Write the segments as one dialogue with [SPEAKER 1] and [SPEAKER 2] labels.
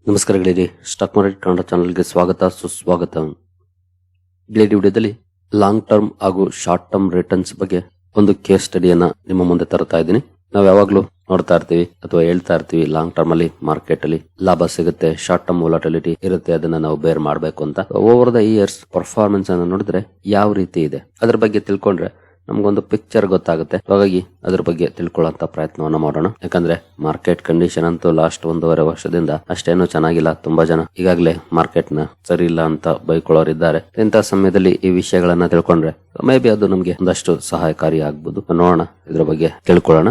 [SPEAKER 1] ನಮಸ್ಕಾರ ಗೆಳೆಯರಿ, stock market Kannada ಚಾನಲ್ಗೆ ಸ್ವಾಗತ ಸುಸ್ವಾಗತ. ಗೆಳೆಯರಿ, ವಿಡಿಯೋದಲ್ಲಿ ಲಾಂಗ್ ಟರ್ಮ್ ಹಾಗೂ ಶಾರ್ಟ್ ಟರ್ಮ್ ರಿಟರ್ನ್ಸ್ ಬಗ್ಗೆ ಒಂದು ಕೇಸ್ ಸ್ಟಡಿಯನ್ನ ನಿಮ್ಮ ಮುಂದೆ ತರ್ತಾ ಇದ್ದೀನಿ. ನಾವು ಯಾವಾಗ್ಲೂ ನೋಡ್ತಾ ಇರ್ತೀವಿ ಅಥವಾ ಹೇಳ್ತಾ ಇರ್ತೀವಿ, ಲಾಂಗ್ ಟರ್ಮ್ ಅಲ್ಲಿ ಮಾರ್ಕೆಟ್ ಅಲ್ಲಿ ಲಾಭ ಸಿಗುತ್ತೆ, ಶಾರ್ಟ್ ಟರ್ಮ್ ವೊಲಟಿಲಿಟಿ ಇರುತ್ತೆ, ಅದನ್ನ ನಾವು ಬೇರ್ ಮಾಡಬೇಕು ಅಂತ. ಓವರ್ ದ ಇಯರ್ಸ್ ಪರ್ಫಾರ್ಮೆನ್ಸ್ ಅನ್ನು ನೋಡಿದ್ರೆ ಯಾವ ರೀತಿ ಇದೆ ಅದ್ರ ಬಗ್ಗೆ ತಿಳ್ಕೊಂಡ್ರೆ ನಮ್ಗೊಂದು ಪಿಕ್ಚರ್ ಗೊತ್ತಾಗುತ್ತೆ. ಹಾಗಾಗಿ ಅದ್ರ ಬಗ್ಗೆ ತಿಳ್ಕೊಳ್ಳೋಂತ ಪ್ರಯತ್ನವನ್ನ ಮಾಡೋಣ. ಯಾಕಂದ್ರೆ ಮಾರ್ಕೆಟ್ ಕಂಡೀಷನ್ ಅಂತೂ ಲಾಸ್ಟ್ 1.5 ವರ್ಷದಿಂದ ಅಷ್ಟೇನು ಚೆನ್ನಾಗಿಲ್ಲ. ತುಂಬಾ ಜನ ಈಗಾಗಲೇ ಮಾರ್ಕೆಟ್ ನ ಸರಿ ಇಲ್ಲ ಅಂತ ಬೈಕೊಳ್ಳೋರಿದ್ದಾರೆ. ಇಂತಹ ಸಮಯದಲ್ಲಿ ಈ ವಿಷಯಗಳನ್ನ ತಿಳ್ಕೊಂಡ್ರೆ ಮೇ ಬಿ ಅದು ನಮ್ಗೆ ಒಂದಷ್ಟು ಸಹಾಯಕಾರಿ ಆಗ್ಬೋದು. ನೋಡೋಣ, ಇದ್ರ ಬಗ್ಗೆ ತಿಳ್ಕೊಳ್ಳೋಣ.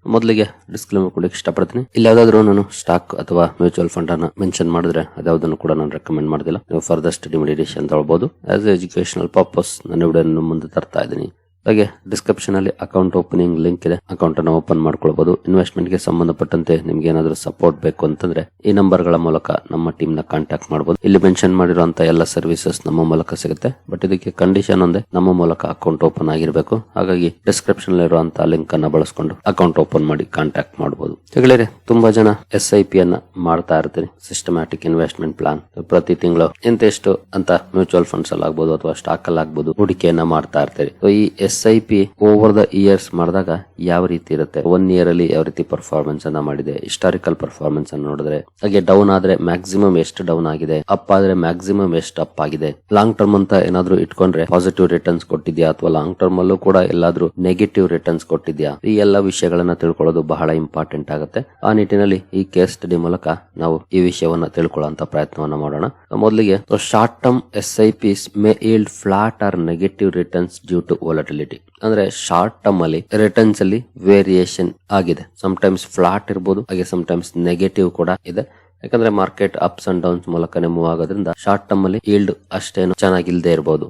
[SPEAKER 1] ಮೊದಲಿಗೆ ಡಿಸ್ಕ್ಲೇಮರ್ ಕೊಡಲಿಕ್ಕೆ ಇಷ್ಟಪಡ್ತೀನಿ. ಇಲ್ಲಿ ಯಾವ್ದಾದ್ರು ನಾನು ಸ್ಟಾಕ್ ಅಥವಾ ಮ್ಯೂಚುವಲ್ ಫಂಡ್ ಅನ್ನ ಮೆನ್ಷನ್ ಮಾಡಿದ್ರೆ ಅದ್ಯಾವುದನ್ನು ಕೂಡ ನಾನು ರೆಕಮೆಂಡ್ ಮಾಡೋದಿಲ್ಲ. ನೀವು ಫರ್ದರ್ ಸ್ಟಡಿ ಮೆಡಿಟೇಷನ್ ತಗೊಳ್ಬಹುದು. ಆಸ್ ಎಜುಕೇಶನಲ್ ಪರ್ಪಸ್ ನಾನು ವಿಡಿಯೋ ಮುಂದೆ ತರ್ತಾ ಇದ್ದೀನಿ. ಹಾಗೆ ಡಿಸ್ಕ್ರಿಪ್ಷನ್ ಅಲ್ಲಿ ಅಕೌಂಟ್ ಓಪನಿಂಗ್ ಲಿಂಕ್ ಇದೆ, ಅಕೌಂಟ್ ಅನ್ನು ಓಪನ್ ಮಾಡ್ಕೊಳ್ಬಹುದು. ಇನ್ವೆಸ್ಟ್ಮೆಂಟ್ ಗೆ ಸಂಬಂಧಪಟ್ಟಂತೆ ನಿಮ್ಗೆ ಏನಾದ್ರು ಸಪೋರ್ಟ್ ಬೇಕು ಅಂತಂದ್ರೆ ಈ ನಂಬರ್ ಗಳ ಮೂಲಕ ನಮ್ಮ ಟೀಮ್ ನ ಕಾಂಟ್ಯಾಕ್ಟ್ ಮಾಡಬಹುದು. ಇಲ್ಲಿ ಮೆನ್ಷನ್ ಮಾಡಿರುವಂತಹ ಎಲ್ಲ ಸರ್ವಿಸಸ್ ನಮ್ಮ ಮೂಲಕ ಸಿಗುತ್ತೆ. ಬಟ್ ಇದಕ್ಕೆ ಕಂಡೀಷನ್ ಒಂದೇ, ನಮ್ಮ ಮೂಲಕ ಅಕೌಂಟ್ ಓಪನ್ ಆಗಿರ್ಬೇಕು. ಹಾಗಾಗಿ ಡಿಸ್ಕ್ರಿಪ್ಷನ್ ಇರುವಂತಹ ಲಿಂಕ್ ಅನ್ನ ಬಳಸ್ಕೊಂಡು ಅಕೌಂಟ್ ಓಪನ್ ಮಾಡಿ ಕಾಂಟ್ಯಾಕ್ಟ್ ಮಾಡಬಹುದು. ಹೇಳಿದ್ರೆ ತುಂಬಾ ಜನ SIP ಅನ್ನ ಮಾಡ್ತಾ ಇರ್ತೀರಿ, ಸಿಸ್ಟಮ್ಯಾಟಿಕ್ ಇನ್ವೆಸ್ಟ್ಮೆಂಟ್ ಪ್ಲಾನ್. ಪ್ರತಿ ತಿಂಗಳು ಇಂತೆಷ್ಟು ಅಂತ ಮ್ಯೂಚುವಲ್ ಫಂಡ್ಸ್ ಅಲ್ಲಿ ಆಗ್ಬಹುದು ಅಥವಾ ಸ್ಟಾಕ್ ಅಲ್ಲಿ ಆಗ್ಬಹುದು ಹೂಡಿಕೆಯನ್ನ ಮಾಡ್ತಾ ಇರ್ತೀರಿ. ಈ SIP ಓವರ್ ದ ಇಯರ್ಸ್ ಮಾಡಿದಾಗ ಯಾವ ರೀತಿ ಇರುತ್ತೆ, 1 ಇಯರ್ ಅಲ್ಲಿ ಯಾವ ರೀತಿ ಪರ್ಫಾರ್ಮೆನ್ಸ್ ಅನ್ನ ಮಾಡಿದೆ, ಹಿಸ್ಟಾರಿಕಲ್ ಪರ್ಫಾರ್ಮೆನ್ಸ್ ಅನ್ನು ನೋಡಿದ್ರೆ, ಹಾಗೆ ಡೌನ್ ಆದ್ರೆ ಮ್ಯಾಕ್ಸಿಮಮ್ ಎಷ್ಟು ಡೌನ್ ಆಗಿದೆ, ಅಪ್ ಆದ್ರೆ ಮ್ಯಾಕ್ಸಿಮಮ್ ಎಷ್ಟು ಅಪ್ ಆಗಿದೆ, ಲಾಂಗ್ ಟರ್ಮ್ ಅಂತ ಏನಾದ್ರು ಇಟ್ಕೊಂಡ್ರೆ ಪಾಸಿಟಿವ್ ರಿಟರ್ನ್ಸ್ ಕೊಟ್ಟಿದ್ಯಾ ಅಥವಾ ಲಾಂಗ್ ಟರ್ಮ್ ಅಲ್ಲೂ ಕೂಡ ಎಲ್ಲಾದ್ರೂ ನೆಗೆಟಿವ್ ರಿಟರ್ನ್ಸ್ ಕೊಟ್ಟಿದ್ಯಾ, ಈ ಎಲ್ಲ ವಿಷಯಗಳನ್ನ ತಿಳ್ಕೊಳ್ಳೋದು ಬಹಳ ಇಂಪಾರ್ಟೆಂಟ್ ಆಗುತ್ತೆ. ಆ ನಿಟ್ಟಿನಲ್ಲಿ ಈ ಕೇಸ್ ಸ್ಟಡಿ ಮೂಲಕ ನಾವು ಈ ವಿಷಯವನ್ನ ತಿಳ್ಕೊಳ್ಳುವಂತ ಪ್ರಯತ್ನವನ್ನ ಮಾಡೋಣ. ಮೊದಲಿಗೆ short term SIPs may yield flat or negative returns due to volatility. ಅಂದ್ರೆ ಶಾರ್ಟ್ ಟರ್ಮ್ ಅಲ್ಲಿ ರಿಟರ್ನ್ಸ್ ಅಲ್ಲಿ ವೇರಿಯೇಷನ್ ಆಗಿದೆ. ಟೈಮ್ಸ್ ಫ್ಲಾಟ್ ಇರಬಹುದು, ಹಾಗೆ ಟೈಮ್ಸ್ ನೆಗೆಟಿವ್ ಕೂಡ ಇದೆ. ಯಾಕಂದ್ರೆ ಮಾರ್ಕೆಟ್ ಅಪ್ಸ್ ಅಂಡ್ ಡೌನ್ಸ್ ಮೂಲಕನೇ ಮೂವ್ ಆಗೋದ್ರಿಂದ ಶಾರ್ಟ್ ಟರ್ಮ್ ಅಲ್ಲಿ ಈಲ್ಡ್ ಅಷ್ಟೇನು ಚೆನ್ನಾಗಿಲ್ದೇ ಇರಬಹುದು.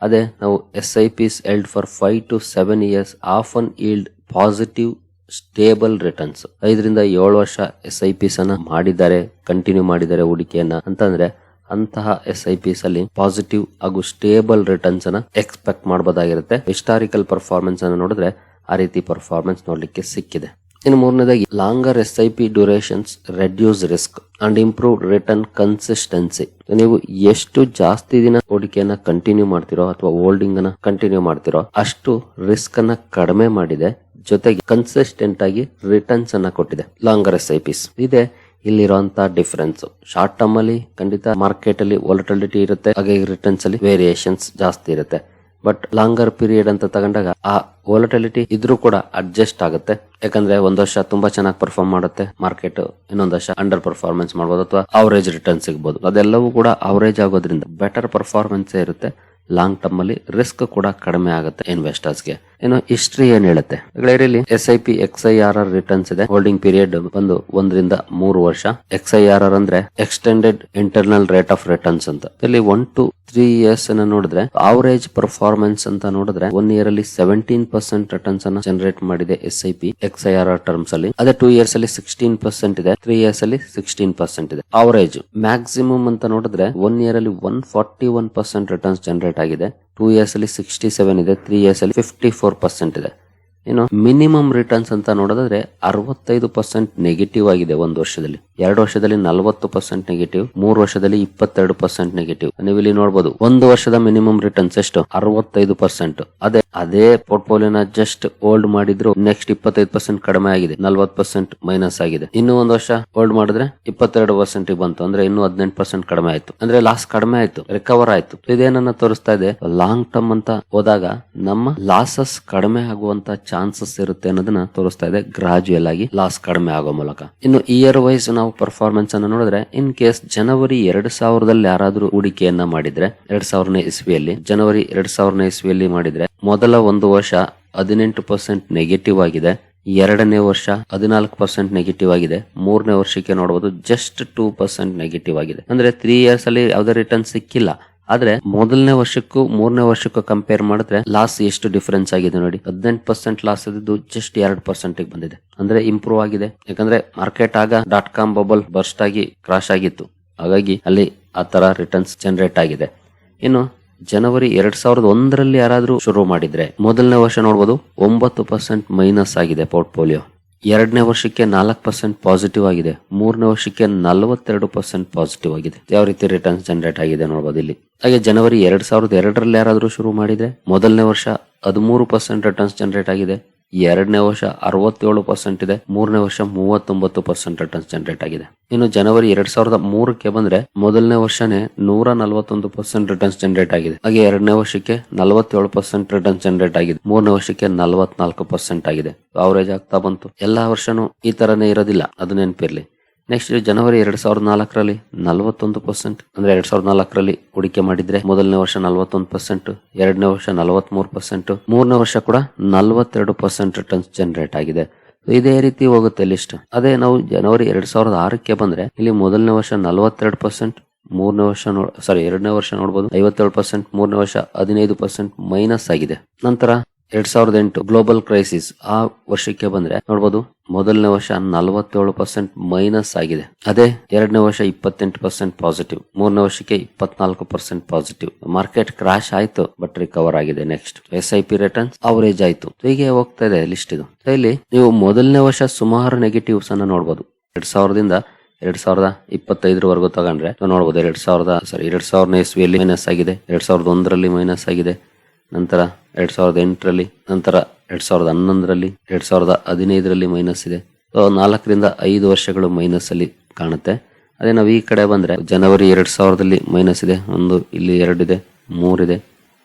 [SPEAKER 1] ಅದೇ ನಾವು SIPs held for 5 to 7 years often yield positive stable returns. 5 ರಿಂದ 7 ವರ್ಷ SIPs ಅನ್ನ ಮಾಡಿದ್ದಾರೆ, ಕಂಟಿನ್ಯೂ ಮಾಡಿದ್ದಾರೆ ಹೂಡಿಕೆಯನ್ನ ಅಂತಂದ್ರೆ ಅಂತಹ SIPs ಅಲ್ಲಿ ಪಾಸಿಟಿವ್ ಹಾಗೂ ಸ್ಟೇಬಲ್ ರಿಟರ್ನ್ಸ್ ಅನ್ನ ಎಕ್ಸ್ಪೆಕ್ಟ್ ಮಾಡಬಹುದಾಗಿರುತ್ತೆ. ಹಿಸ್ಟಾರಿಕಲ್ ಪರ್ಫಾರ್ಮೆನ್ಸ್ ಅನ್ನು ನೋಡಿದ್ರೆ ಆ ರೀತಿ ಪರ್ಫಾರ್ಮೆನ್ಸ್ ನೋಡ್ಲಿಕ್ಕೆ ಸಿಕ್ಕಿದೆ. ಇನ್ನು ಮೂರನೇದಾಗಿ longer SIP durations reduce risk and improve return consistency. ನೀವು ಎಷ್ಟು ಜಾಸ್ತಿ ದಿನ ಹೂಡಿಕೆಯನ್ನ ಕಂಟಿನ್ಯೂ ಮಾಡ್ತಿರೋ ಅಥವಾ ಹೋಲ್ಡಿಂಗ್ ಅನ್ನ ಕಂಟಿನ್ಯೂ ಮಾಡ್ತಿರೋ ಅಷ್ಟು ರಿಸ್ಕ್ ಅನ್ನ ಕಡಿಮೆ ಮಾಡಿದೆ, ಜೊತೆಗೆ ಕನ್ಸಿಸ್ಟೆಂಟ್ ಆಗಿ ರಿಟರ್ನ್ಸ್ ಅನ್ನ ಕೊಟ್ಟಿದೆ ಲಾಂಗರ್ SIPs. ಇದೆ ಇಲ್ಲಿರುವಂತಹ ಡಿಫರೆನ್ಸ್. ಶಾರ್ಟ್ ಟರ್ಮ್ ಅಲ್ಲಿ ಖಂಡಿತ ಮಾರ್ಕೆಟ್ ಅಲ್ಲಿ ವೊಲಟಿಲಿಟಿ ಇರುತ್ತೆ, ಹಾಗೆ ರಿಟರ್ನ್ಸ್ ಅಲ್ಲಿ ವೇರಿಯೇಷನ್ಸ್ ಜಾಸ್ತಿ ಇರುತ್ತೆ. ಬಟ್ ಲಾಂಗರ್ ಪೀರಿಯಡ್ ಅಂತ ತಗೊಂಡಾಗ ಆ ವೊಲಟಿಲಿಟಿ ಇದ್ರೂ ಕೂಡ ಅಡ್ಜಸ್ಟ್ ಆಗುತ್ತೆ. ಯಾಕಂದ್ರೆ ಒಂದ್ ವರ್ಷ ತುಂಬಾ ಚೆನ್ನಾಗಿ ಪರ್ಫಾರ್ಮ್ ಮಾಡುತ್ತೆ ಮಾರ್ಕೆಟ್, ಇನ್ನೊಂದ್ ವರ್ಷ ಅಂಡರ್ ಪರ್ಫಾರ್ಮೆನ್ಸ್ ಮಾಡಬಹುದು ಅಥವಾ ಅವರೇಜ್ ರಿಟರ್ನ್ ಸಿಗಬಹುದು. ಅದೆಲ್ಲವೂ ಕೂಡ ಅವರೇಜ್ ಆಗೋದ್ರಿಂದ ಬೆಟರ್ ಪರ್ಫಾರ್ಮೆನ್ಸ್ ಇರುತ್ತೆ. ಲಾಂಗ್ ಟರ್ಮ್ ಅಲ್ಲಿ ರಿಸ್ಕ್ ಕೂಡ ಕಡಿಮೆ ಆಗುತ್ತೆ ಇನ್ವೆಸ್ಟರ್ಸ್ಗೆ. ಇನ್ನು ಹಿಸ್ಟ್ರಿ ಏನ್ ಹೇಳುತ್ತೆ, ಇಲ್ಲಿ SIP XIRR ರಿಟರ್ನ್ಸ್ ಇದೆ. ಹೋಲ್ಡಿಂಗ್ ಪೀರಿಯಡ್ ಬಂದು 1 ರಿಂದ 3 ವರ್ಷ. XIRR ಅಂದ್ರೆ extended internal rate of returns ಅಂತ. ಇಲ್ಲಿ 1 to 3 years ಅನ್ನ ನೋಡಿದ್ರೆ ಅವರೇಜ್ ಪರ್ಫಾರ್ಮೆನ್ಸ್ ಅಂತ ನೋಡಿದ್ರೆ 1 ಇಯರ್ ಅಲ್ಲಿ 17% ರಿಟರ್ನ್ಸ್ ಅನ್ನ ಜನರೇಟ್ ಮಾಡಿದೆ SIP XIRR ಟರ್ಮ್ಸ್ ಅಲ್ಲಿ. ಅದೇ 2 years ಅಲ್ಲಿ 16% ಇದೆ, 3 years ಅಲ್ಲಿ 16% ಇದೆ. ಅವರೇಜ್ ಮ್ಯಾಕ್ಸಿಮಮ್ ಅಂತ ನೋಡಿದ್ರೆ 1 ಇಯರ್ ಅಲ್ಲಿ 141% ರಿಟರ್ನ್ಸ್ ಜನರೇಟ್ ಆಗಿದೆ, 2 years ಅಲ್ಲಿ 67 ಇದೆ, 3 years ಅಲ್ಲಿ 54% ಇದೆ. ಇನ್ನು ಮಿನಿಮಮ್ ರಿಟರ್ನ್ಸ್ ಅಂತ ನೋಡೋದಾದ್ರೆ 65% ನೆಗೆಟಿವ್ ಆಗಿದೆ 1 ವರ್ಷದಲ್ಲಿ, 2 ವರ್ಷದಲ್ಲಿ 40% ನೆಗೆಟಿವ್, 3 ವರ್ಷದಲ್ಲಿ 22% ನೆಗೆಟಿವ್. ನೀವು ಇಲ್ಲಿ ನೋಡಬಹುದು 1 ವರ್ಷದ ಮಿನಿಮಮ್ ರಿಟರ್ನ್ಸ್ ಎಷ್ಟು, 65%. ಅದೇ ಪೋರ್ಟ್ಫೋಲಿಯೋನ ಜಸ್ಟ್ ಹೋಲ್ಡ್ ಮಾಡಿದ್ರು ನೆಕ್ಸ್ಟ್ 25% ಕಡಿಮೆ ಆಗಿದೆ, 40% ಮೈನಸ್ ಆಗಿದೆ. ಇನ್ನು 1 ವರ್ಷ ಹೋಲ್ಡ್ ಮಾಡಿದ್ರೆ 22% ಬಂತು, ಅಂದ್ರೆ ಇನ್ನು 18% ಕಡಿಮೆ ಆಯ್ತು. ಅಂದ್ರೆ ಲಾಸ್ ಕಡಿಮೆ ಆಯ್ತು, ರಿಕವರ್ ಆಯ್ತು. ಇದೇನನ್ನ ತೋರಿಸ್ತಾ ಇದೆ, ಲಾಂಗ್ ಟರ್ಮ್ ಅಂತ ಹೋದಾಗ ನಮ್ಮ ಲಾಸಸ್ ಕಡಿಮೆ ಆಗುವಂತ ಚಾನ್ಸಸ್ ಇರುತ್ತೆ ಅನ್ನೋದನ್ನ ತೋರಿಸ್ತಾ ಇದೆ, ಗ್ರಾಜುಯಲ್ ಆಗಿ ಲಾಸ್ ಕಡಿಮೆ ಆಗೋ ಮೂಲಕ. ಇನ್ನು ಇಯರ್ ವೈಸ್ ನಾವು ಪರ್ಫಾರ್ಮೆನ್ಸ್ ಅನ್ನು ನೋಡಿದ್ರೆ, ಇನ್ ಕೇಸ್ ಜನವರಿ 2000 ಯಾರಾದ್ರೂ ಹೂಡಿಕೆಯನ್ನ ಮಾಡಿದ್ರೆ 2000ನೇ ಇಸ್ವಿಯಲ್ಲಿ, ಜನವರಿ 2000ನೇ ಇಸ್ವಿಯಲ್ಲಿ ಮಾಡಿದ್ರೆ ಮೊದಲ 1 ವರ್ಷ 18% ನೆಗೆಟಿವ್ ಆಗಿದೆ, 2ನೇ ವರ್ಷ 14% ನೆಗೆಟಿವ್ ಆಗಿದೆ, 3ನೇ ವರ್ಷಕ್ಕೆ ನೋಡಬಹುದು ಜಸ್ಟ್ 2% ನೆಗೆಟಿವ್ ಆಗಿದೆ. ಅಂದ್ರೆ 3 years ಅಲ್ಲಿ ಯಾವುದೇ ರಿಟರ್ನ್ ಸಿಕ್ಕಿಲ್ಲ. ಆದ್ರೆ ಮೊದಲನೇ ವರ್ಷಕ್ಕೂ 3ನೇ ವರ್ಷಕ್ಕೂ ಕಂಪೇರ್ ಮಾಡಿದ್ರೆ ಲಾಸ್ ಎಷ್ಟು ಡಿಫರೆನ್ಸ್ ಆಗಿದೆ ನೋಡಿ. 18% ಲಾಸ್ ಇದ್ದು ಜಸ್ಟ್ 2% ಬಂದಿದೆ, ಅಂದ್ರೆ ಇಂಪ್ರೂವ್ ಆಗಿದೆ. ಯಾಕಂದ್ರೆ ಮಾರ್ಕೆಟ್ ಆಗ .com ಬಬಲ್ ಬರ್ಸ್ಟ್ ಆಗಿ ಕ್ರಾಶ್ ಆಗಿತ್ತು, ಹಾಗಾಗಿ ಅಲ್ಲಿ ಆ ತರ ರಿಟರ್ನ್ಸ್ ಜನರೇಟ್ ಆಗಿದೆ. ಇನ್ನು ಜನವರಿ 2001ರಲ್ಲಿ ಯಾರಾದ್ರೂ ಶುರು ಮಾಡಿದ್ರೆ ಮೊದಲನೇ ವರ್ಷ ನೋಡಬಹುದು 9% ಮೈನಸ್ ಆಗಿದೆ ಪೋರ್ಟ್ಫೋಲಿಯೋ. ಎರಡನೇ ವರ್ಷಕ್ಕೆ 4% ಪಾಸಿಟಿವ್ ಆಗಿದೆ, ಮೂರನೇ ವರ್ಷಕ್ಕೆ 42% ಪಾಸಿಟಿವ್ ಆಗಿದೆ. ಯಾವ ರೀತಿ ರಿಟರ್ನ್ಸ್ ಜನರೇಟ್ ಆಗಿದೆ ನೋಡಬಹುದು ಇಲ್ಲಿ. ಹಾಗೆ ಜನವರಿ 2002ರಲ್ಲಿ ಯಾರಾದ್ರೂ ಶುರು ಮಾಡಿದ್ರೆ ಮೊದಲನೇ ವರ್ಷ 13% ರಿಟರ್ನ್ಸ್ ಜನರೇಟ್ ಆಗಿದೆ, ಎರಡನೇ ವರ್ಷ 67% ಇದೆ, ಮೂರನೇ ವರ್ಷ 39% ರಿಟರ್ನ್ಸ್ ಜನರೇಟ್ ಆಗಿದೆ. ಇನ್ನು ಜನವರಿ 2003ಕ್ಕೆ ಬಂದ್ರೆ ಮೊದಲನೇ ವರ್ಷನೇ 141% ರಿಟರ್ನ್ಸ್ ಜನರೇಟ್ ಆಗಿದೆ, ಹಾಗೆ ಎರಡನೇ ವರ್ಷಕ್ಕೆ 47% ರಿಟರ್ನ್ಸ್ ಜನರೇಟ್ ಆಗಿದೆ, ಮೂರನೇ ವರ್ಷಕ್ಕೆ 44% ಆಗಿದೆ. ಅವರೇಜ್ ಆಗ್ತಾ ಬಂತು. ಎಲ್ಲಾ ವರ್ಷನೂ ಈ ತರನೇ ಇರೋದಿಲ್ಲ, ಅದು ನೆನಪಿರ್ಲಿ. ನೆಕ್ಸ್ಟ್ ಜನವರಿ 2004ರಲ್ಲಿ 41%, ಅಂದ್ರೆ 2004ರಲ್ಲಿ ಹೂಡಿಕೆ ಮಾಡಿದ್ರೆ ಮೊದಲನೇ ವರ್ಷ 41%, ಎರಡನೇ ವರ್ಷ 43%, ಮೂರನೇ ವರ್ಷ ಕೂಡ 42% ರಿಟರ್ನ್ಸ್ ಜನರೇಟ್ ಆಗಿದೆ. ಇದೇ ರೀತಿ ಹೋಗುತ್ತೆ ಲಿಸ್ಟ್. ಅದೇ ನಾವು ಜನವರಿ 2006ಕ್ಕೆ ಬಂದ್ರೆ ಇಲ್ಲಿ ಮೊದಲನೇ ವರ್ಷ 42%, ಮೂರನೇ ವರ್ಷ ಎರಡನೇ ವರ್ಷ ನೋಡಬಹುದು 57%, ಮೂರನೇ ವರ್ಷ 15% ಮೈನಸ್ ಆಗಿದೆ. ನಂತರ 2008 ಗ್ಲೋಬಲ್ ಕ್ರೈಸಿಸ್, ಆ ವರ್ಷಕ್ಕೆ ಬಂದ್ರೆ ನೋಡಬಹುದು ಮೊದಲನೇ ವರ್ಷ 47% ಮೈನಸ್ ಆಗಿದೆ, ಅದೇ ಎರಡನೇ ವರ್ಷ 28% ಪಾಸಿಟಿವ್, ಮೂರನೇ ವರ್ಷಕ್ಕೆ 24% ಪಾಸಿಟಿವ್. ಮಾರ್ಕೆಟ್ ಕ್ರಾಶ್ ಆಯ್ತು ಬಟ್ ರಿಕವರ್ ಆಗಿದೆ. ನೆಕ್ಸ್ಟ್ SIP ರಿಟರ್ನ್ಸ್ ಅವರೇಜ್ ಆಯ್ತು. ಹೀಗೆ ಹೋಗ್ತಾ ಇದೆ ಲಿಸ್ಟ್ ಇದು. ಇಲ್ಲಿ ನೀವು ಮೊದಲನೇ ವರ್ಷ ಸುಮಾರು ನೆಗೆಟಿವ್ಸ್ ಅನ್ನ ನೋಡಬಹುದು. 2000ದಿಂದ 2025ವರೆಗೂ ತಗೊಂಡ್ರೆ ನೋಡಬಹುದು 2000ನೇ ಇಸ್ವಿಯಲ್ಲಿ ಮೈನಸ್ ಆಗಿದೆ, 2001ರಲ್ಲಿ ಮೈನಸ್ ಆಗಿದೆ, ನಂತರ 2008ರಲ್ಲಿ, ನಂತರ 2011ರಲ್ಲಿ, 2015ರಲ್ಲಿ ಮೈನಸ್ ಇದೆ. 4ರಿಂದ 5 ವರ್ಷಗಳು ಮೈನಸ್ ಅಲ್ಲಿ ಕಾಣುತ್ತೆ. ಅದೇ ನಾವು ಈ ಕಡೆ ಬಂದ್ರೆ ಜನವರಿ 2000ದಲ್ಲಿ ಮೈನಸ್ ಇದೆ, ಒಂದು ಇಲ್ಲಿ 2 ಇದೆ, 3 ಇದೆ,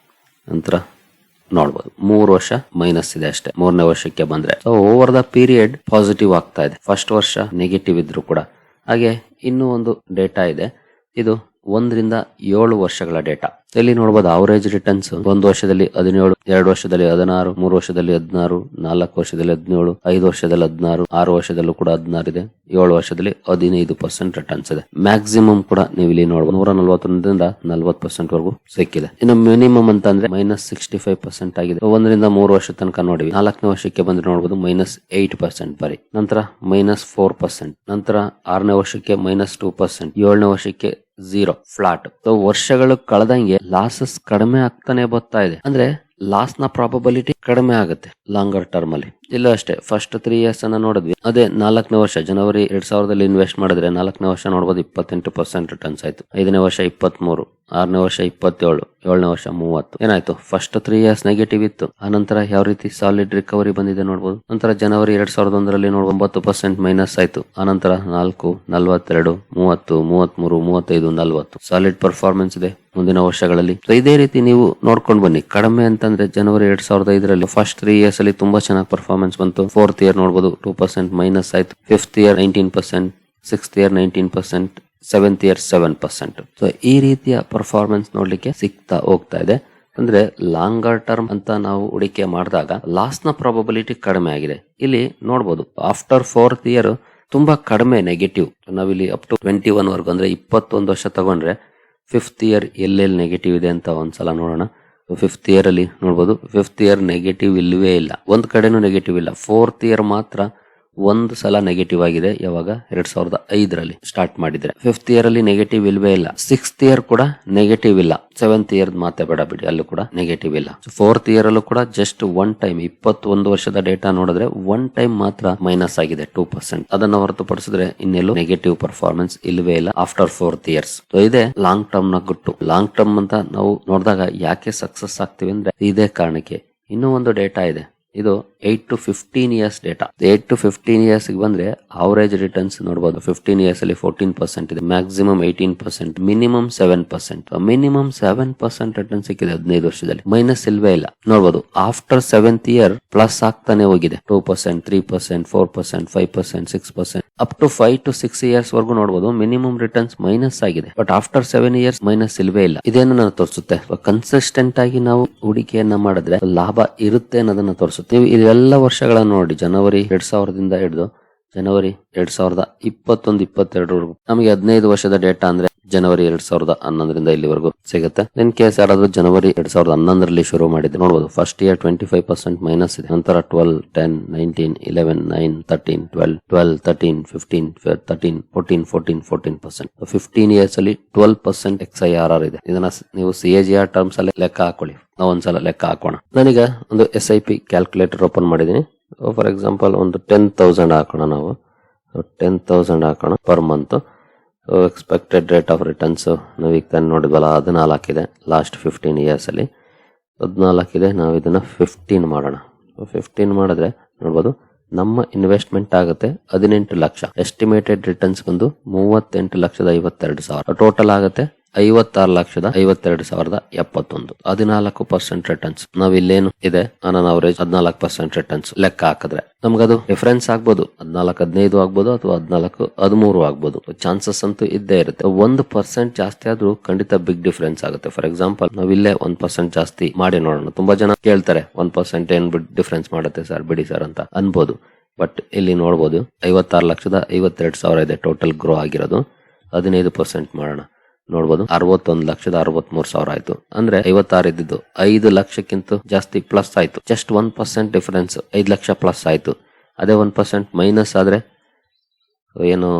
[SPEAKER 1] ನಂತರ ನೋಡಬಹುದು 3 ವರ್ಷ ಮೈನಸ್ ಇದೆ ಅಷ್ಟೇ. ಮೂರನೇ ವರ್ಷಕ್ಕೆ ಬಂದ್ರೆ ಓವರ್ ದ ಪೀರಿಯಡ್ ಪಾಸಿಟಿವ್ ಆಗ್ತಾ ಇದೆ. ಫಸ್ಟ್ ವರ್ಷ ನೆಗೆಟಿವ್ ಇದ್ರು ಕೂಡ. ಹಾಗೆ ಇನ್ನೂ ಒಂದು ಡೇಟಾ ಇದೆ, ಇದು 1ರಿಂದ 7 ವರ್ಷಗಳ ಡೇಟಾ. ಇಲ್ಲಿ ನೋಡಬಹುದು ಅವರೇಜ್ ರಿಟರ್ನ್ಸ್ 1 ವರ್ಷದಲ್ಲಿ 17, 2 ವರ್ಷದಲ್ಲಿ 16, 3 ವರ್ಷದಲ್ಲಿ 16, 4 ವರ್ಷದಲ್ಲಿ 17, 5 ವರ್ಷದಲ್ಲಿ 16, 6 ವರ್ಷದಲ್ಲೂ ಕೂಡ 16 ಇದೆ, 7 ವರ್ಷದಲ್ಲಿ 15% ರಿಟರ್ನ್ಸ್ ಇದೆ. ಮ್ಯಾಕ್ಸಿಮಮ್ ಕೂಡ ನೀವು ಇಲ್ಲಿ ನೋಡಬಹುದು 141ರಿಂದ 40% ವರೆಗೂ ಸಿಕ್ಕಿದೆ. ಇನ್ನು ಮಿನಿಮಮ್ ಅಂತಂದ್ರೆ -65% ಆಗಿದೆ. 1ರಿಂದ 3 ವರ್ಷ ತನಕ ನೋಡಿವಿ. 4ನೇ ವರ್ಷಕ್ಕೆ ಬಂದ್ರೆ ನೋಡಬಹುದು -8% ಬರೀ, ನಂತರ -4%, ನಂತರ 6ನೇ ವರ್ಷಕ್ಕೆ -2%, 7ನೇ ವರ್ಷಕ್ಕೆ 0 ಫ್ಲಾಟ್. ವರ್ಷಗಳು ಕಳೆದಂಗೆ ಲಾಸಸ್ ಕಡಿಮೆ ಆಗ್ತಾನೆ ಬರ್ತಾ ಇದೆ. ಅಂದ್ರೆ ಲಾಸ್ ನ ಪ್ರಾಬಬಿಲಿಟಿ ಕಡಿಮೆ ಆಗುತ್ತೆ ಲಾಂಗರ್ ಟರ್ಮ್ ಅಲ್ಲಿ. ಇಲ್ಲ ಅಷ್ಟೇ, ಫಸ್ಟ್ 3 ಇಯರ್ಸ್ ಅನ್ನ ನೋಡಿದ್ವಿ. ಅದೇ 4ನೇ ವರ್ಷ ಜನವರಿ 2000ದಲ್ಲಿ ಇನ್ವೆಸ್ಟ್ ಮಾಡಿದ್ರೆ 4ನೇ ವರ್ಷ ನೋಡಬಹುದು 28% ರಿಟರ್ನ್ಸ್ ಆಯ್ತು, 5ನೇ ವರ್ಷ 23, 6ನೇ ವರ್ಷ 27, 7ನೇ ವರ್ಷ 30. ಏನಾಯ್ತು, ಫಸ್ಟ್ 3 ಇಯರ್ಸ್ ನೆಗೆಟಿವ್ ಇತ್ತು, ಆನಂತರ ಯಾವ ರೀತಿ ಸಾಲಿಡ್ ರಿಕವರಿ ಬಂದಿದೆ ನೋಡಬಹುದು. ನಂತರ ಜನವರಿ 2001ರಲ್ಲಿ 9% ಮೈನಸ್ ಆಯ್ತು, ಆನಂತರ 4, 42, 30, 33, 35, 40 ಸಾಲಿಡ್ ಪರ್ಫಾರ್ಮೆನ್ಸ್ ಇದೆ ಮುಂದಿನ ವರ್ಷಗಳಲ್ಲಿ. ಇದೇ ರೀತಿ ನೀವು ನೋಡ್ಕೊಂಡು ಬನ್ನಿ. ಕಡಿಮೆ ಅಂತಂದ್ರೆ ಜನವರಿ 2005ರಲ್ಲಿ ಫಸ್ಟ್ 3 ಇಯರ್ಸ್ ಅಲ್ಲಿ ತುಂಬಾ ಚೆನ್ನಾಗಿ ಪರ್ಫಾರ್ಮೆನ್ಸ್ ಬಂತು. 4th ಇಯರ್ ನೋಡಬಹುದು 2% ಮೈನಸ್ ಆಯ್ತು, 5th year 19%, 6th year 19%, 7th year 7%. So ಈ ರೀತಿಯ ಪರ್ಫಾರ್ಮೆನ್ಸ್ ನೋಡ್ಲಿಕ್ಕೆ ಸಿಗ್ತಾ ಹೋಗ್ತಾ ಇದೆ. ಅಂದ್ರೆ ಲಾಂಗರ್ ಟರ್ಮ್ ಅಂತ ನಾವು ಹೂಡಿಕೆ ಮಾಡಿದಾಗ ಲಾಸ್ ನ ಪ್ರಾಬಬಿಲಿಟಿ ಕಡಿಮೆ ಆಗಿದೆ. ಇಲ್ಲಿ ನೋಡಬಹುದು ಆಫ್ಟರ್ 4th ಇಯರ್ ತುಂಬಾ ಕಡಿಮೆ ನೆಗೆಟಿವ್. ನಾವಿಲ್ಲಿ ಅಪ್ ಟು 21 ವರ್ಗು ಅಂದ್ರೆ 21 ವರ್ಷ ತಗೊಂಡ್ರೆ 5th ಇಯರ್ ಎಲ್ಲೆಲ್ಲಿ ನೆಗೆಟಿವ್ ಇದೆ ಅಂತ ಒಂದ್ಸಲ ನೋಡೋಣ. 5th ಇಯರ್ ಅಲ್ಲಿ ನೋಡಬಹುದು 5th ಇಯರ್ ನೆಗೆಟಿವ್ ಇಲ್ಲವೇ ಇಲ್ಲ, ಒಂದ್ ಕಡೆನೂ ನೆಗೆಟಿವ್ ಇಲ್ಲ. 4th ಇಯರ್ ಮಾತ್ರ ಒಂದು ಸಲ ನೆಗೆಟಿವ್ ಆಗಿದೆ, ಯಾವಾಗ 2005ರಲ್ಲಿ ಸ್ಟಾರ್ಟ್ ಮಾಡಿದ್ರೆ. 5th ಇಯರ್ ಅಲ್ಲಿ ನೆಗೆಟಿವ್ ಇಲ್ವೇ ಇಲ್ಲ. 6th ಇಯರ್ ಕೂಡ ನೆಗೆಟಿವ್ ಇಲ್ಲ. 7th ಇಯರ್ ಮಾತೆ ಬೇಡ ಬಿಡಿ, ಅಲ್ಲೂ ಕೂಡ ನೆಗೆಟಿವ್ ಇಲ್ಲ. 4th ಇಯರ್ ಅಲ್ಲೂ ಕೂಡ ಜಸ್ಟ್ ಒನ್ ಟೈಮ್ 21 ವರ್ಷದ ಡೇಟಾ ನೋಡಿದ್ರೆ ಒನ್ ಟೈಮ್ ಮಾತ್ರ ಮೈನಸ್ ಆಗಿದೆ 2%. ಅದನ್ನ ಹೊರತುಪಡಿಸಿದ್ರೆ ಇನ್ನೆಲ್ಲೂ ನೆಗೆಟಿವ್ ಪರ್ಫಾರ್ಮೆನ್ಸ್ ಇಲ್ವೇ ಇಲ್ಲ ಆಫ್ಟರ್ 4th ಇಯರ್ಸ್. ಸೊ ಇದೇ ಲಾಂಗ್ ಟರ್ಮ್ ನ ಗುಟ್ಟು. ಲಾಂಗ್ ಟರ್ಮ್ ಅಂತ ನಾವು ನೋಡಿದಾಗ ಯಾಕೆ ಸಕ್ಸಸ್ ಆಗ್ತೀವಿ ಅಂದ್ರೆ ಇದೇ ಕಾರಣಕ್ಕೆ. ಇನ್ನೂ ಒಂದು ಡೇಟಾ ಇದೆ, ಇದು 8 to 15 years data. 8 to 15 years ಬಂದ್ರೆ ಅವರೇಜ್ ರಿಟರ್ನ್ಸ್ ನೋಡಬಹುದು. 15 ಇಯರ್ಸ್ ಅಲ್ಲಿ 14% ಇದೆ, ಮ್ಯಾಕ್ಸಿಮಮ್ 18%, ಮಿನಿಮಮ್ 7%. ಮಿನಿಮಮ್ 7% ರಿಟರ್ನ್ ಸಿಕ್ಕಿದೆ 15 ವರ್ಷದಲ್ಲಿ, ಮೈನಸ್ ಇಲ್ವೇ ಇಲ್ಲ. ನೋಡಬಹುದು ಆಫ್ಟರ್ 7th ಇಯರ್ ಪ್ಲಸ್ ಆಗ್ತಾನೆ ಹೋಗಿದೆ. 2%, 3%, 4%, 5%, 6%, ಅಪ್ ಟು 5 to 6 ಇಯರ್ಸ್ ವರೆಗೂ ನೋಡಬಹುದು ಮಿನಿಮಮ್ ರಿಟರ್ನ್ಸ್ ಮೈನಸ್ ಆಗಿದೆ. ಬಟ್ ಆಫ್ಟರ್ 7 ಇಯರ್ಸ್ ಮೈನಸ್ ಇಲ್ವೇ ಇಲ್ಲ. ಇದೇನು ನಾನು ತೋರಿಸುತ್ತೆ ಕನ್ಸಿಸ್ಟೆಂಟ್ ಆಗಿ ನಾವು ಹೂಡಿಕೆಯನ್ನ ಮಾಡಿದ್ರೆ ಲಾಭ ಇರುತ್ತೆ ಅನ್ನೋದನ್ನ ತೋರಿಸುತ್ತೆ. ನೀವು ಇದೆಲ್ಲ ವರ್ಷಗಳನ್ನ ನೋಡಿ, ಜನವರಿ 2000ದಿಂದ ಹಿಡಿದು ಜನವರಿ 2021-22ವರೆಗೂ ನಮಗೆ 15 ವರ್ಷದ ಡೇಟಾ ಅಂದ್ರೆ ಜನವರಿ 2011ರಿಂದ ಇಲ್ಲಿವರೆಗೂ ಸಿಗುತ್ತೆ. ಇನ್ ಕೇಸ್ ಯಾರಾದ್ರೂ ಜನವರಿ 2011ರಲ್ಲಿ ಶುರು ಮಾಡಿದ್ರೆ ನೋಡಬಹುದು ಫಸ್ಟ್ ಇಯರ್ 25% ಮೈನಸ್ ಇದೆ, ನಂತರ 12, 10, 19, 11, 9, 13, 12, 12, 13, 15, 13, 14, 14, 14%. 15 ಇಯರ್ಸ್ ಅಲ್ಲಿ 12% XIRR ಇದೆ. ಇದನ್ನ ನೀವು CAGR ಟರ್ಮ್ಸ್ ಅಲ್ಲಿ ಲೆಕ್ಕ ಹಾಕೊಳ್ಳಿ. ನಾವು ಒಂದ್ಸಲ ಲೆಕ್ಕ ಹಾಕೋಣ. ನಾನೀಗ ಒಂದು SIP ಕ್ಯಾಲ್ಕುಲೇಟರ್ ಓಪನ್ ಮಾಡಿದೀನಿ. ಫಾರ್ ಎಕ್ಸಾಂಪಲ್ ಒಂದು 10,000 ಹಾಕೋಣ ನಾವು. 10,000 ಹಾಕೋಣ per month. Expected rate of returns ನಾವು ಈಗ ತಾನು ನೋಡಿದ್ವಲ್ಲ 14 ಇದೆ ಲಾಸ್ಟ್ 15 years ಅಲ್ಲಿ. 14 ಇದೆ, ನಾವು ಇದನ್ನ 15 ಮಾಡೋಣ. 15 ಮಾಡಿದ್ರೆ ನೋಡ್ಬೋದು ನಮ್ಮ ಇನ್ವೆಸ್ಟ್ಮೆಂಟ್ ಆಗುತ್ತೆ 18 ಲಕ್ಷ. ಎಸ್ಟಿಮೇಟೆಡ್ ರಿಟರ್ನ್ಸ್ ಬಂದು 38,52,000. ಟೋಟಲ್ ಆಗುತ್ತೆ 56,52,071. 14% ರಿಟರ್ನ್ಸ್. ನಾವ್ ಇಲ್ಲೇನು ಇದೆ ಆನ್ ಅವರೇಜ್ 14% ರಿಟರ್ನ್ಸ್ ಲೆಕ್ಕ ಹಾಕಿದ್ರೆ ನಮ್ಗದು ಡಿಫರೆನ್ಸ್ ಆಗ್ಬೋದು. 14-15 ಆಗ್ಬೋದು ಅಥವಾ 14-13 ಆಗ್ಬೋದು. ಚಾನ್ಸಸ್ ಅಂತೂ ಇದ್ದೇ ಇರುತ್ತೆ. 1% ಜಾಸ್ತಿ ಆದ್ರೂ ಖಂಡಿತ ಬಿಗ್ ಡಿಫರೆನ್ಸ್ ಆಗುತ್ತೆ. ಫಾರ್ ಎಕ್ಸಾಂಪಲ್ ನಾವ್ ಇಲ್ಲೇ 1% ಜಾಸ್ತಿ ಮಾಡಿ ನೋಡೋಣ. ತುಂಬಾ ಜನ ಕೇಳ್ತಾರೆ 1% ಏನ್ ಡಿಫರೆನ್ಸ್ ಮಾಡುತ್ತೆ ಸರ್ ಬಿಡಿ ಸರ್ ಅಂತ ಅನ್ಬೋದು. ಬಟ್ ಇಲ್ಲಿ ನೋಡ್ಬೋದು 56,52,000 ಇದೆ ಟೋಟಲ್ ಗ್ರೋ ಆಗಿರೋದು. 15% ಮಾಡೋಣ ನೋಡ್ಬೋದು 61,63,000 ಆಯ್ತು. ಅಂದ್ರೆ 56 ಇದ್ದಿದ್ದು 5 ಲಕ್ಷಕ್ಕಿಂತ ಜಾಸ್ತಿ ಪ್ಲಸ್ ಆಯ್ತು. ಜಸ್ಟ್ 1% ಡಿಫರೆನ್ಸ್ 5 ಲಕ್ಷ ಪ್ಲಸ್ ಆಯ್ತು. ಅದೇ 1% ಮೈನಸ್ ಆದ್ರೆ ಏನು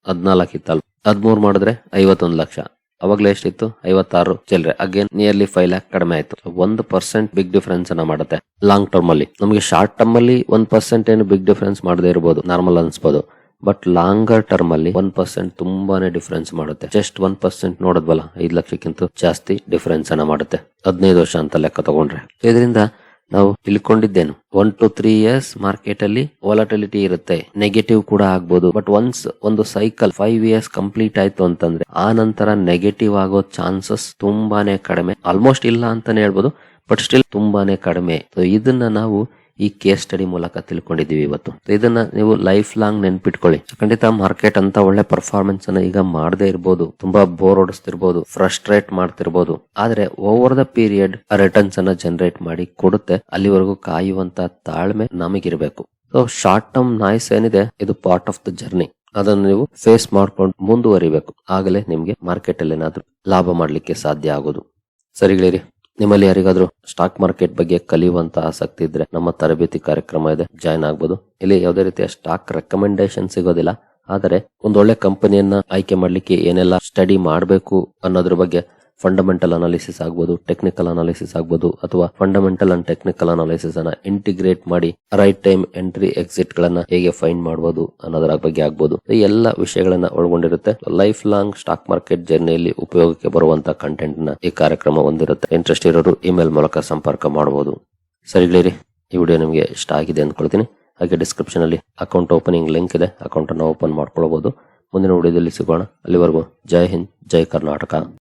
[SPEAKER 1] 14 ಇತ್ತಲ್ಲ, 13 ಮಾಡಿದ್ರೆ 51 ಲಕ್ಷ. ಅವಾಗ್ಲೇ ಎಷ್ಟಿತ್ತು 56 ಚಿಲ್ಲರೆ. ಅಗೇನ್ ನಿಯರ್ಲಿ 5 lakh ಕಡಿಮೆ ಆಯ್ತು. 1% ಬಿಗ್ ಡಿಫರೆನ್ಸ್ ಅನ್ನ ಮಾಡುತ್ತೆ ಲಾಂಗ್ ಟರ್ಮ್ ಅಲ್ಲಿ. ನಮಗೆ ಶಾರ್ಟ್ ಟರ್ಮ್ ಅಲ್ಲಿ 1% ಏನು ಬಿಗ್ ಡಿಫರೆನ್ಸ್ ಮಾಡದೇ ಇರಬಹುದು, ನಾರ್ಮಲ್ ಅನ್ಸ್ಬೋದು. ಬಟ್ ಲಾಂಗರ್ ಟರ್ಮ್ ಅಲ್ಲಿ 1% ತುಂಬಾನೇ ಡಿಫರೆನ್ಸ್ ಮಾಡುತ್ತೆ. ಜಸ್ಟ್ 1% ನೋಡಿದ್ವಲ್ಲ 5 ಲಕ್ಷಕ್ಕಿಂತ ಜಾಸ್ತಿ ಡಿಫರೆನ್ಸ್ ಅನ್ನ ಮಾಡುತ್ತೆ 15 ವರ್ಷ ಅಂತ ಲೆಕ್ಕ ತಗೊಂಡ್ರೆ. ಇದರಿಂದ ನಾವು ತಿಳ್ಕೊಂಡಿದ್ದೇನು, 1 to 3 years ಮಾರ್ಕೆಟ್ ಅಲ್ಲಿ ವಾಲಟಿಲಿಟಿ ಇರುತ್ತೆ, ನೆಗೆಟಿವ್ ಕೂಡ ಆಗ್ಬೋದು. ಬಟ್ ಒನ್ಸ್ ಒಂದು ಸೈಕಲ್ 5 years ಕಂಪ್ಲೀಟ್ ಆಯ್ತು ಅಂತಂದ್ರೆ ಆ ನಂತರ ನೆಗೆಟಿವ್ ಆಗೋ ಚಾನ್ಸಸ್ ತುಂಬಾನೇ ಕಡಿಮೆ, ಆಲ್ಮೋಸ್ಟ್ ಇಲ್ಲ ಅಂತಾನೆ ಹೇಳ್ಬೋದು. ಬಟ್ ಸ್ಟಿಲ್ ತುಂಬಾನೇ ಕಡಿಮೆ. ಇದನ್ನ ನಾವು ಈ ಕೇಸ್ ಸ್ಟಡಿ ಮೂಲಕ ತಿಳ್ಕೊಂಡಿದೀವಿ ಇವತ್ತು. ಇದನ್ನ ನೀವು ಲೈಫ್ ಲಾಂಗ್ ನೆನ್ಪಿಟ್ಕೊಳ್ಳಿ. ಖಂಡಿತ ಮಾರ್ಕೆಟ್ ಅಂತ ಒಳ್ಳೆ ಪರ್ಫಾರ್ಮೆನ್ಸ್ ಅನ್ನ ಈಗ ಮಾಡದೇ ಇರ್ಬೋದು, ತುಂಬಾ ಬೋರ್ ಹೊಡಿಸ್ತಿರ್ಬೋದು, ಫ್ರಸ್ಟ್ರೇಟ್ ಮಾಡ್ತಿರ್ಬೋದು. ಆದ್ರೆ ಓವರ್ ದ ಪೀರಿಯಡ್ ರಿಟರ್ನ್ಸ್ ಅನ್ನ ಜನರೇಟ್ ಮಾಡಿ ಕೊಡುತ್ತೆ. ಅಲ್ಲಿವರೆಗೂ ಕಾಯುವಂತ ತಾಳ್ಮೆ ನಮಗಿರ್ಬೇಕು. ಸೊ ಶಾರ್ಟ್ ಟರ್ಮ್ ನಾಯ್ಸ್ ಏನಿದೆ ಇದು ಪಾರ್ಟ್ ಆಫ್ ದ ಜರ್ನಿ. ಅದನ್ನು ನೀವು ಫೇಸ್ ಮಾಡ್ಕೊಂಡು ಮುಂದುವರಿಬೇಕು. ಆಗಲೇ ನಿಮ್ಗೆ ಮಾರ್ಕೆಟ್ ಅಲ್ಲಿ ಏನಾದ್ರೂ ಲಾಭ ಮಾಡ್ಲಿಕ್ಕೆ ಸಾಧ್ಯ ಆಗೋದು. ಸರಿಗಳಿರಿ, ನಿಮ್ಮಲ್ಲಿ ಯಾರಿಗಾದ್ರೂ ಸ್ಟಾಕ್ ಮಾರ್ಕೆಟ್ ಬಗ್ಗೆ ಕಲಿಯುವಂತ ಆಸಕ್ತಿ ಇದ್ರೆ ನಮ್ಮ ತರಬೇತಿ ಕಾರ್ಯಕ್ರಮ ಇದೆ, ಜಾಯ್ನ್ ಆಗ್ಬೋದು. ಇಲ್ಲಿ ಯಾವುದೇ ರೀತಿಯ ಸ್ಟಾಕ್ ರೆಕಮೆಂಡೇಶನ್ ಸಿಗೋದಿಲ್ಲ. ಆದರೆ ಒಂದೊಳ್ಳೆ ಕಂಪನಿಯನ್ನ ಆಯ್ಕೆ ಮಾಡ್ಲಿಕ್ಕೆ ಏನೆಲ್ಲ ಸ್ಟಡಿ ಮಾಡಬೇಕು ಅನ್ನೋದ್ರ ಬಗ್ಗೆ ಫಂಡಮೆಂಟಲ್ ಅನಾಲಿಸಿಸ್ ಆಗ್ಬೋದು, ಟೆಕ್ನಿಕಲ್ ಅನಾಲಿಸಿಸ್ ಆಗ್ಬೋದು, ಅಥವಾ ಫಂಡಮೆಂಟಲ್ ಅಂಡ್ ಟೆಕ್ನಿಕಲ್ ಅನಾಲಿಸಿಸ್ ಅನ್ನ ಇಂಟಿಗ್ರೇಟ್ ಮಾಡಿ ರೈಟ್ ಟೈಮ್ ಎಂಟ್ರಿ ಎಕ್ಸಿಟ್ ಗಳನ್ನ ಹೇಗೆ ಫೈಂಡ್ ಮಾಡಬಹುದು ಅನ್ನೋದರ ಬಗ್ಗೆ ಆಗ್ಬೋದು. ಈ ಎಲ್ಲ ವಿಷಯಗಳನ್ನ ಒಳಗೊಂಡಿರುತ್ತೆ. ಲೈಫ್ ಲಾಂಗ್ ಸ್ಟಾಕ್ ಮಾರ್ಕೆಟ್ ಜರ್ನಿಯಲ್ಲಿ ಉಪಯೋಗಕ್ಕೆ ಬರುವಂತ ಕಂಟೆಂಟ್ ನ ಈ ಕಾರ್ಯಕ್ರಮ ಹೊಂದಿರುತ್ತೆ. ಇಂಟ್ರೆಸ್ಟ್ ಇರೋರು ಇಮೇಲ್ ಮೂಲಕ ಸಂಪರ್ಕ ಮಾಡಬಹುದು. ಸರಿಗಳಿರಿ, ಈ ವಿಡಿಯೋ ನಿಮಗೆ ಇಷ್ಟ ಆಗಿದೆ ಅಂದ್ಕೊಳ್ತೀನಿ. ಹಾಗೆ ಡಿಸ್ಕ್ರಿಪ್ಷನ್ ಅಲ್ಲಿ ಅಕೌಂಟ್ ಓಪನಿಂಗ್ ಲಿಂಕ್ ಇದೆ, ಅಕೌಂಟ್ ಅನ್ನು ಓಪನ್ ಮಾಡ್ಕೊಳ್ಬಹುದು. ಮುಂದಿನ ವಿಡಿಯೋದಲ್ಲಿ ಸಿಗೋಣ. ಅಲ್ಲಿವರೆಗೂ ಜೈ ಹಿಂದ್, ಜೈ ಕರ್ನಾಟಕ.